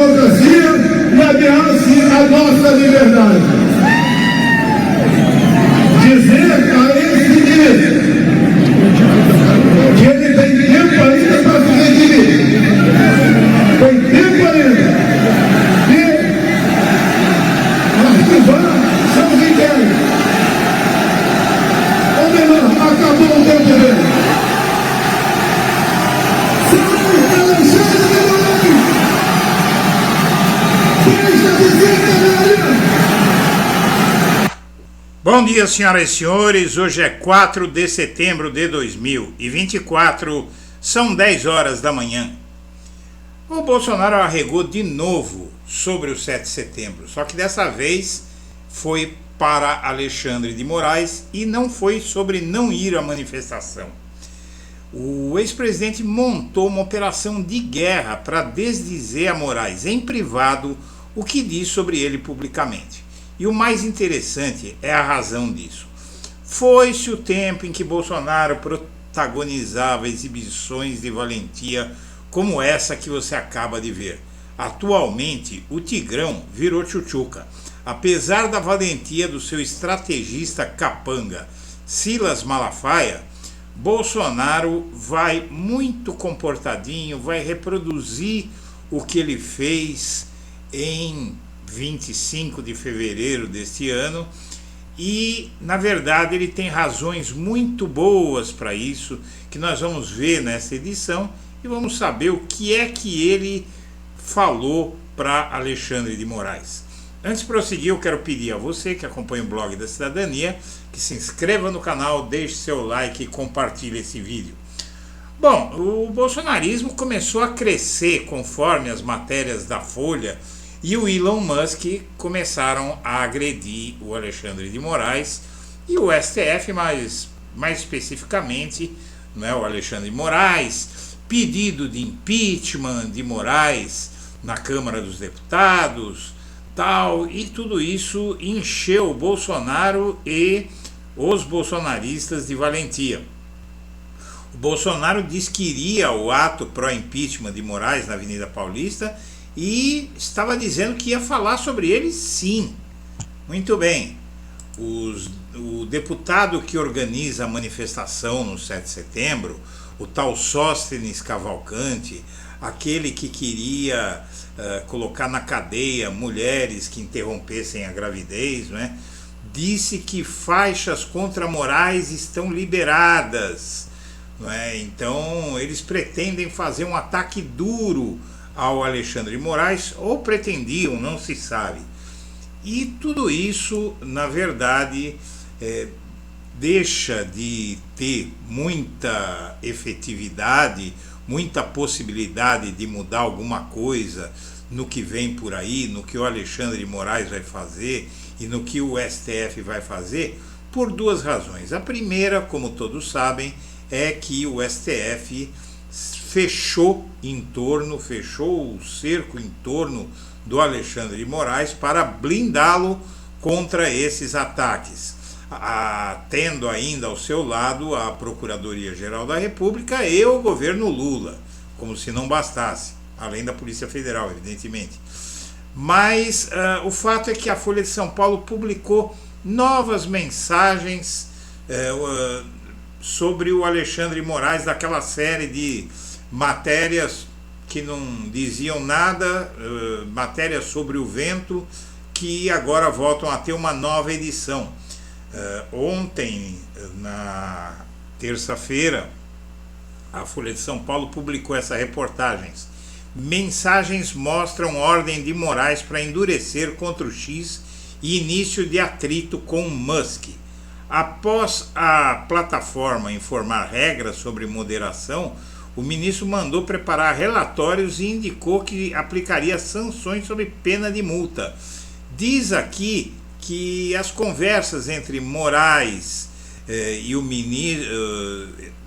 democracia e ameace a nossa liberdade. Dizer a esse ministro que ele tem tempo ainda para se redimir. Tem tempo ainda de arquivar seus inquéritos. Ou melhor, acabou o tempo dele. Bom dia, senhoras e senhores. Hoje é 4 de setembro de 2024, são 10 horas da manhã. O Bolsonaro arregou de novo sobre o 7 de setembro, só que dessa vez foi para Alexandre de Moraes e não foi sobre não ir à manifestação. O ex-presidente montou uma operação de guerra para desdizer a Moraes em privado o que diz sobre ele publicamente. E o mais interessante é a razão disso. Foi-se o tempo em que Bolsonaro protagonizava exibições de valentia como essa que você acaba de ver. Atualmente, o Tigrão virou tchutchuca. Apesar da valentia do seu estrategista capanga, Silas Malafaia, Bolsonaro vai muito comportadinho, vai reproduzir o que ele fez em 25 de fevereiro deste ano e, na verdade, ele tem razões muito boas para isso, que nós vamos ver nessa edição e vamos saber o que é que ele falou para Alexandre de Moraes. Antes de prosseguir, eu quero pedir a você que acompanha o blog da Cidadania que se inscreva no canal, deixe seu like e compartilhe esse vídeo. Bom, o bolsonarismo começou a crescer conforme as matérias da Folha e o Elon Musk começaram a agredir o Alexandre de Moraes e o STF, mais especificamente, não é, o Alexandre de Moraes, pedido de impeachment de Moraes na Câmara dos Deputados, tal, e tudo isso encheu o Bolsonaro e os bolsonaristas de valentia. O Bolsonaro disse que iria ao ato pró-impeachment de Moraes na Avenida Paulista e estava dizendo que ia falar sobre ele, sim. Muito bem. O deputado que organiza a manifestação no 7 de setembro, o tal Sóstenes Cavalcante, aquele que queria colocar na cadeia mulheres que interrompessem a gravidez, não é? Disse que faixas contra Moraes estão liberadas, não é? Então eles pretendem fazer um ataque duro ao Alexandre de Moraes, ou pretendiam, não se sabe. E tudo isso, na verdade, deixa de ter muita efetividade, muita possibilidade de mudar alguma coisa no que vem por aí, no que o Alexandre de Moraes vai fazer e no que o STF vai fazer, por duas razões. A primeira, como todos sabem, é que o STF fechou o cerco em torno do Alexandre de Moraes para blindá-lo contra esses ataques, tendo ainda ao seu lado a Procuradoria-Geral da República e o governo Lula, como se não bastasse, além da Polícia Federal, evidentemente. Mas o fato é que a Folha de São Paulo publicou novas mensagens sobre o Alexandre de Moraes, daquela série de matérias que não diziam nada, matérias sobre o vento, que agora voltam a ter uma nova edição. Ontem, na terça-feira, a Folha de São Paulo publicou essa reportagem. Mensagens mostram ordem de Moraes para endurecer contra o X e início de atrito com Musk. Após a plataforma informar regras sobre moderação, o ministro mandou preparar relatórios e indicou que aplicaria sanções sob pena de multa. Diz aqui que as conversas entre Moraes e o ministro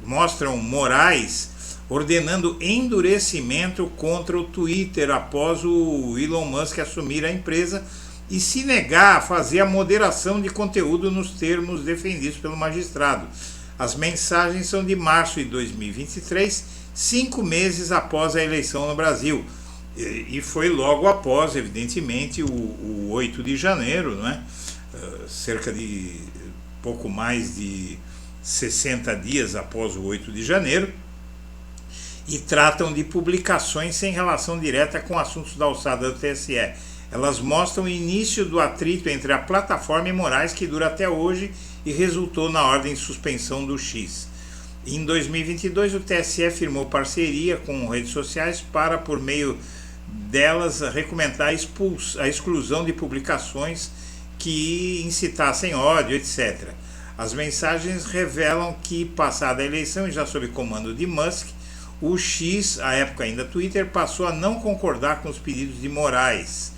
mostram Moraes ordenando endurecimento contra o Twitter após o Elon Musk assumir a empresa e se negar a fazer a moderação de conteúdo nos termos defendidos pelo magistrado. As mensagens são de março de 2023, 5 meses após a eleição no Brasil. E foi logo após, evidentemente, o 8 de janeiro, não é? Cerca de pouco mais de 60 dias após o 8 de janeiro, e tratam de publicações sem relação direta com assuntos da alçada do TSE. Elas mostram o início do atrito entre a plataforma e Moraes, que dura até hoje e resultou na ordem de suspensão do X. Em 2022, o TSE firmou parceria com redes sociais para, por meio delas, recomendar a exclusão de publicações que incitassem ódio, etc. As mensagens revelam que, passada a eleição e já sob comando de Musk, o X, à época ainda Twitter, passou a não concordar com os pedidos de Moraes.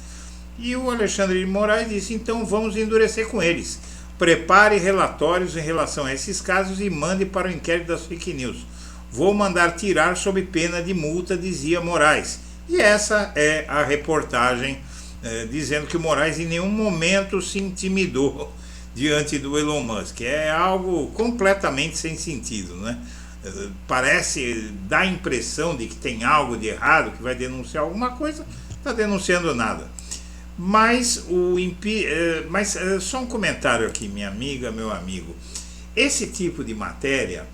E o Alexandre de Moraes disse: então vamos endurecer com eles. Prepare relatórios em relação a esses casos e mande para o inquérito das fake news. Vou mandar tirar sob pena de multa, dizia Moraes. E essa é a reportagem dizendo que o Moraes em nenhum momento se intimidou diante do Elon Musk. É algo completamente sem sentido, né? Parece dar a impressão de que tem algo de errado, que vai denunciar alguma coisa, está denunciando nada. Mas só um comentário aqui, minha amiga, meu amigo. Esse tipo de matéria,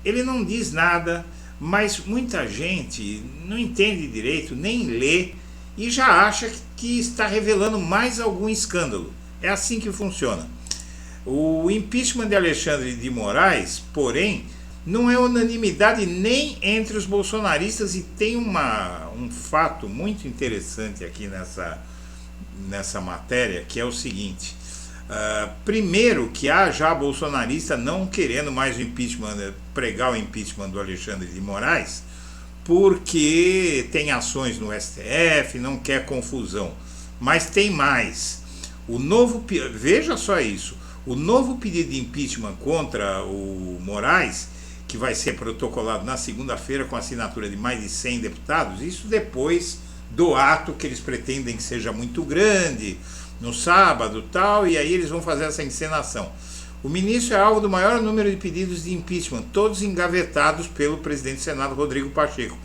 ele não diz nada, mas muita gente não entende direito, nem lê, e já acha que está revelando mais algum escândalo. É assim que funciona. O impeachment de Alexandre de Moraes, porém, não é unanimidade nem entre os bolsonaristas, e tem um fato muito interessante aqui nessa matéria, que é o seguinte: primeiro, que há já bolsonarista não querendo mais o impeachment, pregar o impeachment do Alexandre de Moraes, porque tem ações no STF, não quer confusão. Mas tem mais. Veja só isso: o novo pedido de impeachment contra o Moraes, que vai ser protocolado na segunda-feira com a assinatura de mais de 100 deputados, isso depois do ato que eles pretendem que seja muito grande, no sábado tal, e aí eles vão fazer essa encenação. O ministro é alvo do maior número de pedidos de impeachment, todos engavetados pelo presidente do Senado, Rodrigo Pacheco.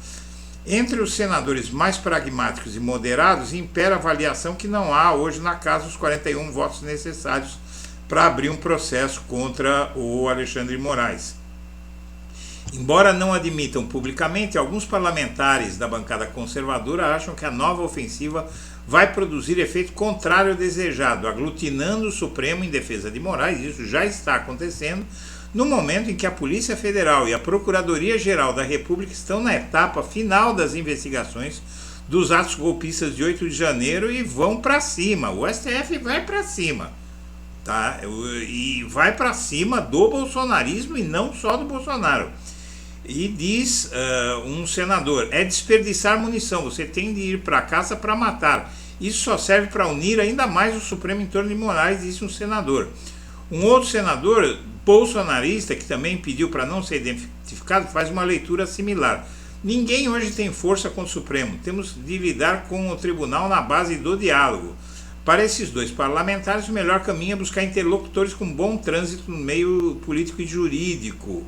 Entre os senadores mais pragmáticos e moderados, impera a avaliação que não há hoje na casa os 41 votos necessários para abrir um processo contra o Alexandre de Moraes. Embora não admitam publicamente, alguns parlamentares da bancada conservadora acham que a nova ofensiva vai produzir efeito contrário ao desejado, aglutinando o Supremo em defesa de Moraes. Isso já está acontecendo no momento em que a Polícia Federal e a Procuradoria-Geral da República estão na etapa final das investigações dos atos golpistas de 8 de janeiro e vão para cima. O STF vai para cima, tá? E vai para cima do bolsonarismo e não só do Bolsonaro. E diz um senador: é desperdiçar munição, você tem de ir para a caça para matar. Isso só serve para unir ainda mais o Supremo em torno de Moraes, disse um senador. Um outro senador bolsonarista, que também pediu para não ser identificado, faz uma leitura similar. Ninguém hoje tem força contra o Supremo, temos de lidar com o tribunal na base do diálogo. Para esses dois parlamentares, o melhor caminho é buscar interlocutores com bom trânsito no meio político e jurídico,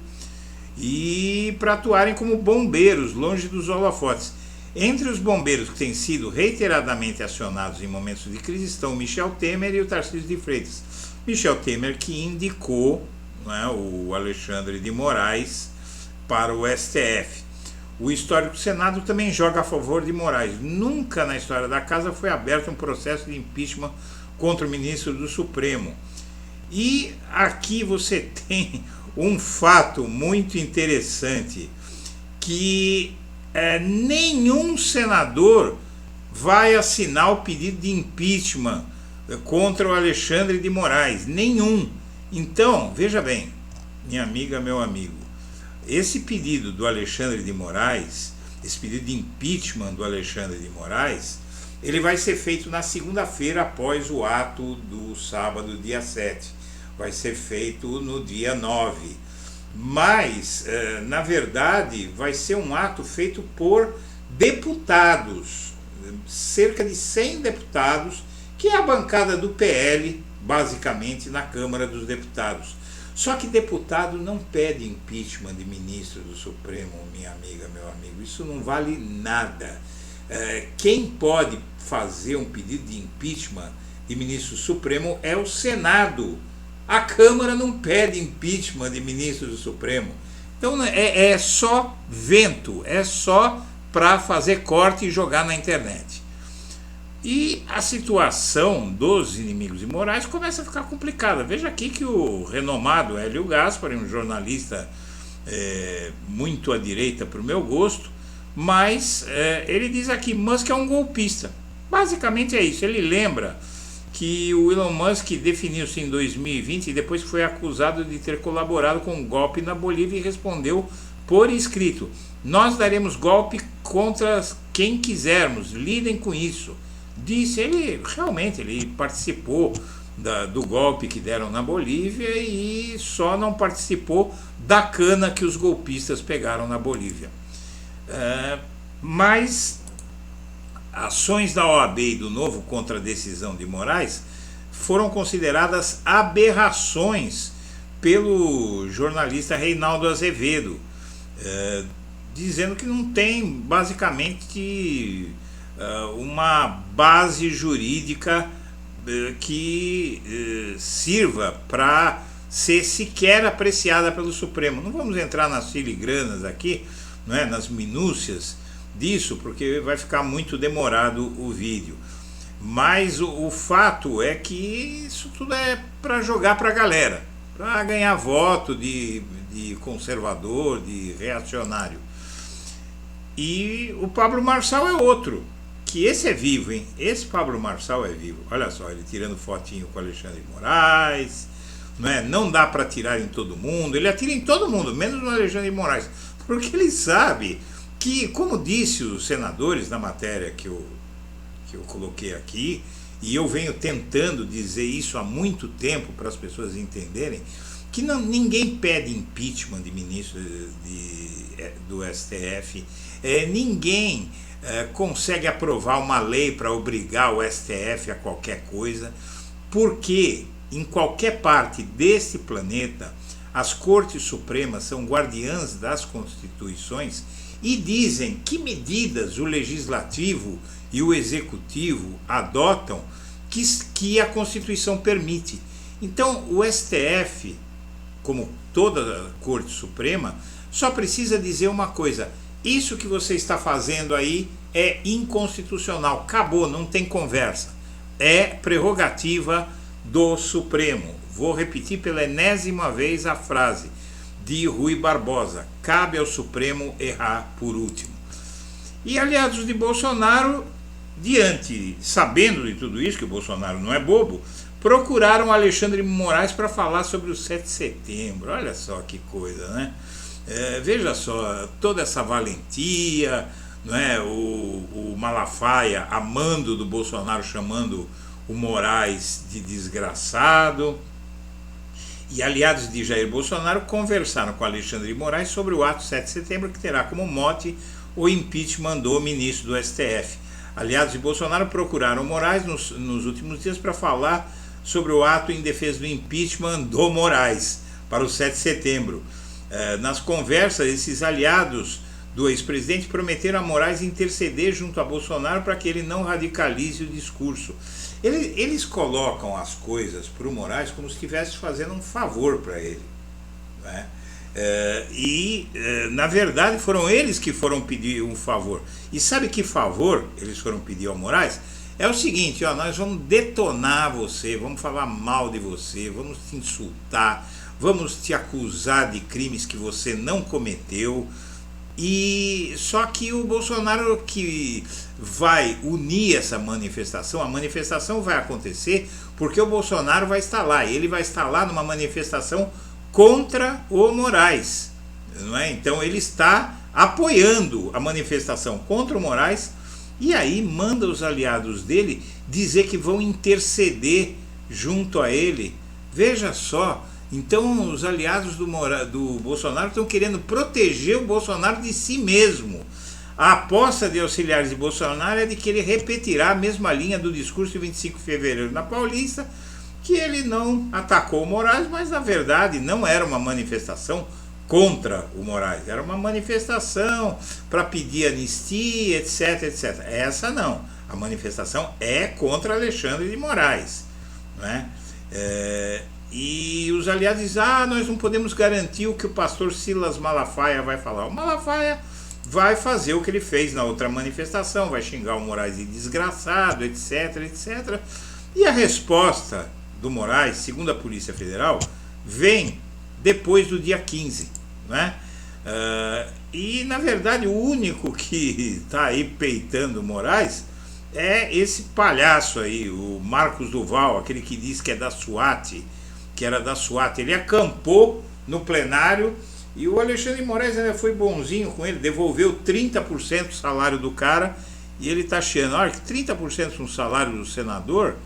e para atuarem como bombeiros, longe dos holofotes. Entre os bombeiros que têm sido reiteradamente acionados em momentos de crise estão Michel Temer e o Tarcísio de Freitas. Michel Temer, que indicou, né, o Alexandre de Moraes para o STF. O histórico Senado também joga a favor de Moraes. Nunca na história da casa foi aberto um processo de impeachment contra o ministro do Supremo. E aqui você tem um fato muito interessante, que nenhum senador vai assinar o pedido de impeachment contra o Alexandre de Moraes. Nenhum. Então, veja bem, minha amiga, meu amigo, esse pedido do Alexandre de Moraes, esse pedido de impeachment do Alexandre de Moraes, ele vai ser feito na segunda-feira após o ato do sábado, dia 7. Vai ser feito no dia 9. Mas, na verdade, vai ser um ato feito por deputados, cerca de 100 deputados, que é a bancada do PL, basicamente, na Câmara dos Deputados. Só que deputado não pede impeachment de ministro do Supremo, minha amiga, meu amigo. Isso não vale nada. quem pode fazer um pedido de impeachment de ministro do Supremo é o Senado. A Câmara não pede impeachment de ministro do Supremo. Então é só vento, é só para fazer corte e jogar na internet. E a situação dos inimigos de Moraes começa a ficar complicada. Veja aqui que o renomado Hélio Gaspari, um jornalista muito à direita para o meu gosto, mas ele diz aqui: Musk é um golpista. Basicamente é isso. Ele lembra que o Elon Musk definiu-se em 2020 e depois foi acusado de ter colaborado com um golpe na Bolívia e respondeu por escrito: nós daremos golpe contra quem quisermos, lidem com isso. Disse ele, realmente ele participou do golpe que deram na Bolívia e só não participou da cana que os golpistas pegaram na Bolívia. Mas ações da OAB e do Novo contra a decisão de Moraes foram consideradas aberrações pelo jornalista Reinaldo Azevedo, dizendo que não tem basicamente uma base jurídica que sirva para ser sequer apreciada pelo Supremo. Não vamos entrar nas filigranas aqui, né, nas minúcias disso, porque vai ficar muito demorado o vídeo. Mas o fato é que isso tudo é para jogar para a galera, para ganhar voto de conservador, de reacionário. E o Pablo Marçal é outro, que esse é vivo, hein? Esse Pablo Marçal é vivo. Olha só, ele tirando fotinho com Alexandre de Moraes, não dá para atirar em todo mundo. Ele atira em todo mundo, menos no Alexandre de Moraes, porque ele sabe que, como disse os senadores na matéria que eu coloquei aqui, e eu venho tentando dizer isso há muito tempo para as pessoas entenderem, que ninguém pede impeachment de ministro do STF, ninguém consegue aprovar uma lei para obrigar o STF a qualquer coisa, porque em qualquer parte desse planeta as Cortes Supremas são guardiãs das constituições e dizem que medidas o Legislativo e o Executivo adotam que a Constituição permite. Então o STF, como toda a Corte Suprema, só precisa dizer uma coisa: isso que você está fazendo aí é inconstitucional, acabou, não tem conversa, é prerrogativa do Supremo. Vou repetir pela enésima vez a frase de Rui Barbosa: cabe ao Supremo errar por último. E aliados de Bolsonaro, sabendo de tudo isso, que o Bolsonaro não é bobo, procuraram Alexandre de Moraes para falar sobre o 7 de setembro. Olha só que coisa, né? Veja só, toda essa valentia, o Malafaia amando do Bolsonaro, chamando o Moraes de desgraçado. E aliados de Jair Bolsonaro conversaram com Alexandre de Moraes sobre o ato 7 de setembro, que terá como mote o impeachment do ministro do STF. Aliados de Bolsonaro procuraram Moraes nos últimos dias para falar sobre o ato em defesa do impeachment do Moraes para o 7 de setembro. Nas conversas, esses aliados do ex-presidente prometeram a Moraes interceder junto a Bolsonaro para que ele não radicalize o discurso. Eles colocam as coisas para o Moraes como se estivesse fazendo um favor para ele, né? Na verdade foram eles que foram pedir um favor. E sabe que favor eles foram pedir ao Moraes? É o seguinte: nós vamos detonar você, vamos falar mal de você, vamos te insultar, vamos te acusar de crimes que você não cometeu. E só que o Bolsonaro, que vai unir essa manifestação, a manifestação vai acontecer porque o Bolsonaro vai estar lá, ele vai estar lá numa manifestação contra o Moraes, não é? Então ele está apoiando a manifestação contra o Moraes e aí manda os aliados dele dizer que vão interceder junto a ele. Veja só. Então os aliados do Bolsonaro estão querendo proteger o Bolsonaro de si mesmo. A aposta de auxiliares de Bolsonaro é de que ele repetirá a mesma linha do discurso de 25 de fevereiro na Paulista, que ele não atacou o Moraes, mas na verdade não era uma manifestação contra o Moraes, era uma manifestação para pedir anistia, etc, etc. Essa não, a manifestação é contra Alexandre de Moraes, né? E os aliados dizem, nós não podemos garantir o que o pastor Silas Malafaia vai falar. O Malafaia vai fazer o que ele fez na outra manifestação, vai xingar o Moraes de desgraçado, etc, etc. E a resposta do Moraes, segundo a Polícia Federal, vem depois do dia 15, né? E na verdade o único que está aí peitando o Moraes é esse palhaço aí, o Marcos Duval, aquele que diz que é da SWAT, que era da SWAT. Ele acampou no plenário e o Alexandre de Moraes ainda foi bonzinho com ele, devolveu 30% do salário do cara, e ele está achando, olha, que 30% do salário do senador,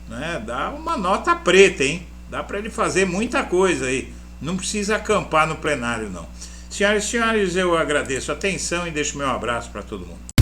né, dá uma nota preta, hein? Dá para ele fazer muita coisa aí, não precisa acampar no plenário não. Senhoras e senhores, eu agradeço a atenção e deixo meu abraço para todo mundo.